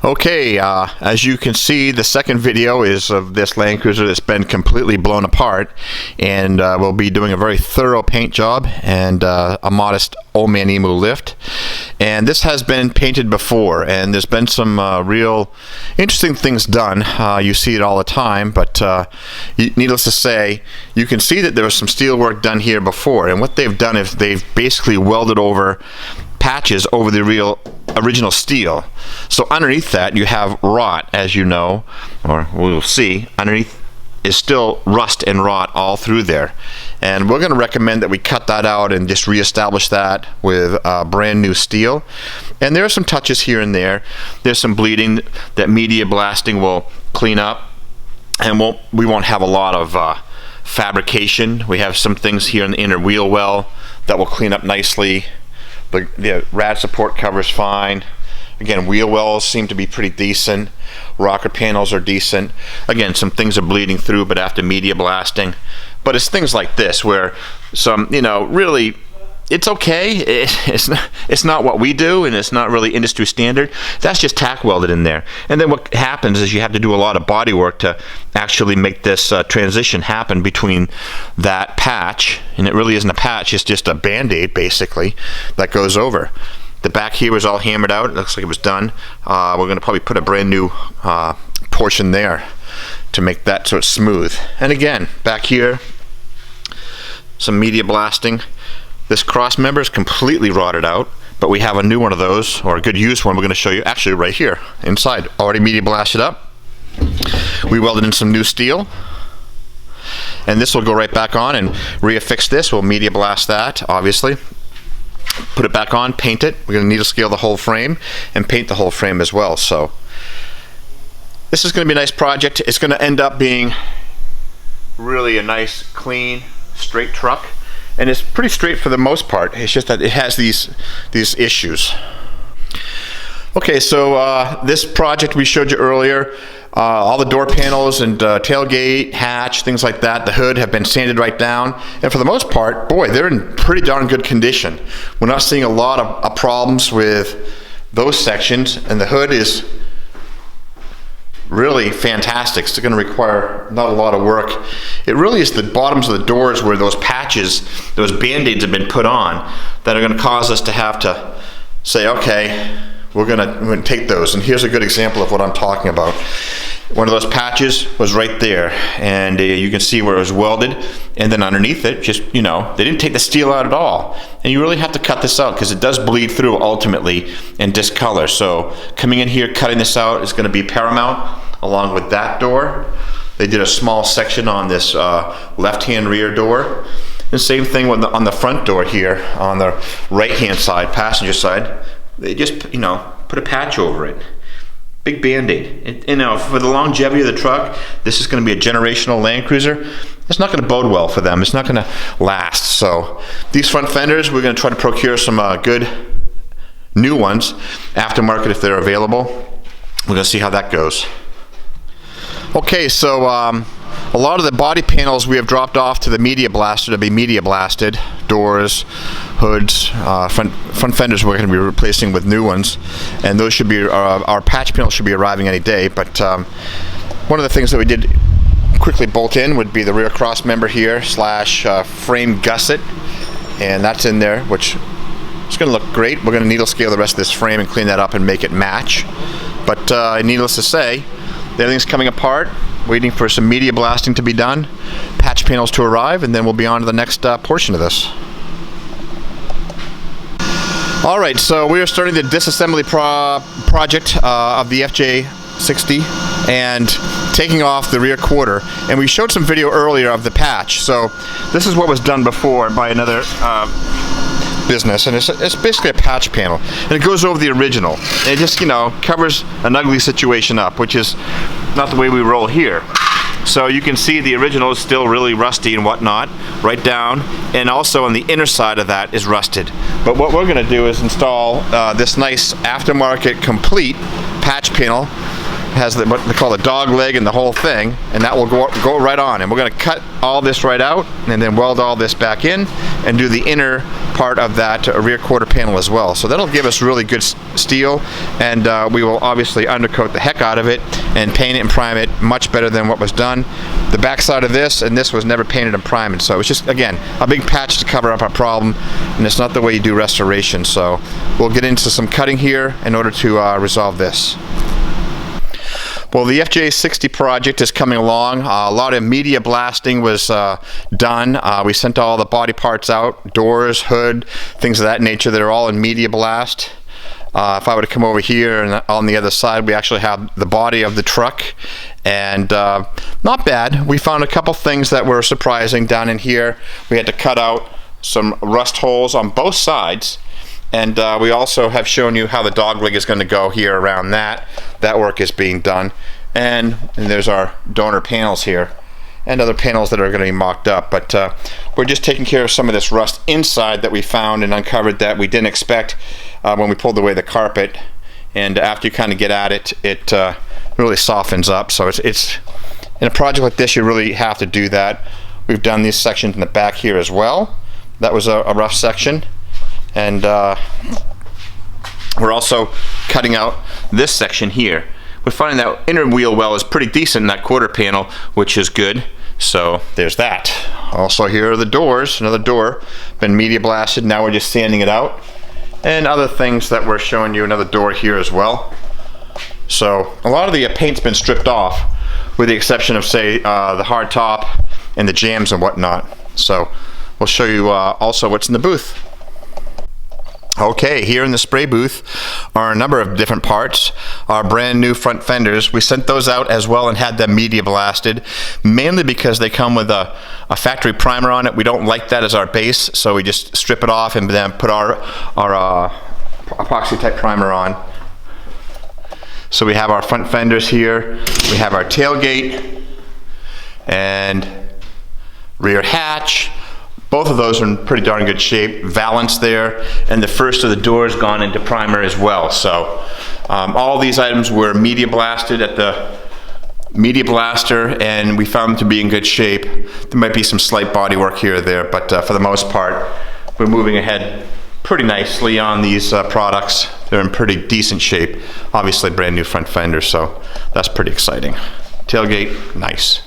Okay, as you can see, the second video is of this Land Cruiser that's been completely blown apart, and we'll be doing a very thorough paint job and a modest old man emu lift. And this has been painted before, and there's been some real interesting things done. You see it all the time, but needless to say, you can see that there was some steel work done here before, and what they've done is they've basically welded over patches over the original steel. So underneath that you have rot, as you know, or we'll see. Underneath is still rust and rot all through there, and we're going to recommend that we cut that out and just reestablish that with brand new steel. And there are some touches here and there. There's some bleeding that media blasting will clean up, and we won't have a lot of fabrication. We have some things here in the inner wheel well that will clean up nicely. The rad support cover's fine. Again, wheel wells seem to be pretty decent. Rocker panels are decent. Again, some things are bleeding through, but after media blasting. But it's things like this where some, really, it's okay. It's not what we do, and it's not really industry standard. That's just tack welded in there. And then what happens is you have to do a lot of body work to actually make this transition happen between that patch, and it really isn't a patch, it's just a band-aid basically that goes over. The back here was all hammered out. It looks like it was done. We're going to probably put a brand new portion there to make that so it's smooth. And again, back here, some media blasting. This cross member is completely rotted out, but we have a new one of those, or a good used one we're going to show you actually right here inside. Already media blasted up. We welded in some new steel, and this will go right back on and reaffix this. We'll media blast that, obviously. Put it back on, paint it. We're going to needle scale the whole frame and paint the whole frame as well. So this is going to be a nice project. It's going to end up being really a nice, clean, straight truck. And it's pretty straight for the most part. It's just that it has these issues. Okay, so this project we showed you earlier, all the door panels and tailgate, hatch, things like that, the hood have been sanded right down. And for the most part, boy, they're in pretty darn good condition. We're not seeing a lot of problems with those sections, and the hood is really fantastic. It's going to require not a lot of work. It really is the bottoms of the doors where those patches, those band-aids have been put on, that are going to cause us to have to say, okay, we're going to take those. And here's a good example of what I'm talking about. One of those patches was right there, and you can see where it was welded, and then underneath it, just, they didn't take the steel out at all. And you really have to cut this out because it does bleed through ultimately and discolor. So coming in here, cutting this out is going to be paramount along with that door. They did a small section on this left-hand rear door. The same thing with on the front door here on the right-hand side, passenger side. They just, put a patch over it. Big Band-Aid. For the longevity of the truck, this is going to be a generational Land Cruiser. It's not going to bode well for them. It's not going to last. So these front fenders, we're going to try to procure some good new ones, aftermarket if they're available. We're going to see how that goes. Okay, so a lot of the body panels we have dropped off to the media blaster to be media blasted. Doors, hoods, front fenders we're going to be replacing with new ones, and those should be our patch panels should be arriving any day. But one of the things that we did quickly bolt in would be the rear cross member here / frame gusset, and that's in there, which is going to look great. We're going to needle scale the rest of this frame and clean that up and make it match. But needless to say, everything's coming apart, waiting for some media blasting to be done, patch panels to arrive, and then we'll be on to the next portion of this. Alright, so we are starting the disassembly project of the FJ60 and taking off the rear quarter. And we showed some video earlier of the patch. So this is what was done before by another business, and it's basically a patch panel, and it goes over the original. And it just covers an ugly situation up, which is not the way we roll here. So you can see the original is still really rusty and whatnot right down, and also on the inner side of that is rusted. But what we're going to do is install this nice aftermarket complete patch panel. has what they call the dog leg and the whole thing, and that will go right on. And we're going to cut all this right out and then weld all this back in and do the inner part of that rear quarter panel as well. So that'll give us really good steel, and we will obviously undercoat the heck out of it and paint it and prime it much better than what was done. The back side of this and this was never painted and primed, so it's just, again, a big patch to cover up our problem, and it's not the way you do restoration. So we'll get into some cutting here in order to resolve this. Well, the FJ60 project is coming along. A lot of media blasting was done. We sent all the body parts out, doors, hood, things of that nature that are all in media blast. If I were to come over here and on the other side, we actually have the body of the truck, and not bad. We found a couple things that were surprising down in here. We had to cut out some rust holes on both sides, and we also have shown you how the dog leg is going to go here around that. That work is being done, and there's our donor panels here and other panels that are going to be mocked up, but we're just taking care of some of this rust inside that we found and uncovered that we didn't expect when we pulled away the carpet. And after you kind of get at it, it really softens up. So it's in a project like this, you really have to do that. We've done these sections in the back here as well. That was a rough section, and we're also cutting out this section here. We're finding that inner wheel well is pretty decent in that quarter panel, which is good. So there's that. Also, here are the doors. Another door, been media blasted. Now we're just sanding it out. And other things that we're showing you, another door here as well. So a lot of the paint's been stripped off, with the exception of, say, the hard top and the jams and whatnot. So we'll show you also what's in the booth. Okay, here in the spray booth are a number of different parts. Our brand new front fenders, we sent those out as well and had them media blasted, mainly because they come with a factory primer on it. We don't like that as our base, so we just strip it off and then put our epoxy type primer on. So we have our front fenders here, we have our tailgate and rear hatch. Both of those are in pretty darn good shape. Valance there, and the first of the doors gone into primer as well. So all these items were media blasted at the media blaster, and we found them to be in good shape. There might be some slight body work here or there, but for the most part, we're moving ahead pretty nicely on these products. They're in pretty decent shape. Obviously brand new front fenders, so that's pretty exciting. Tailgate, nice.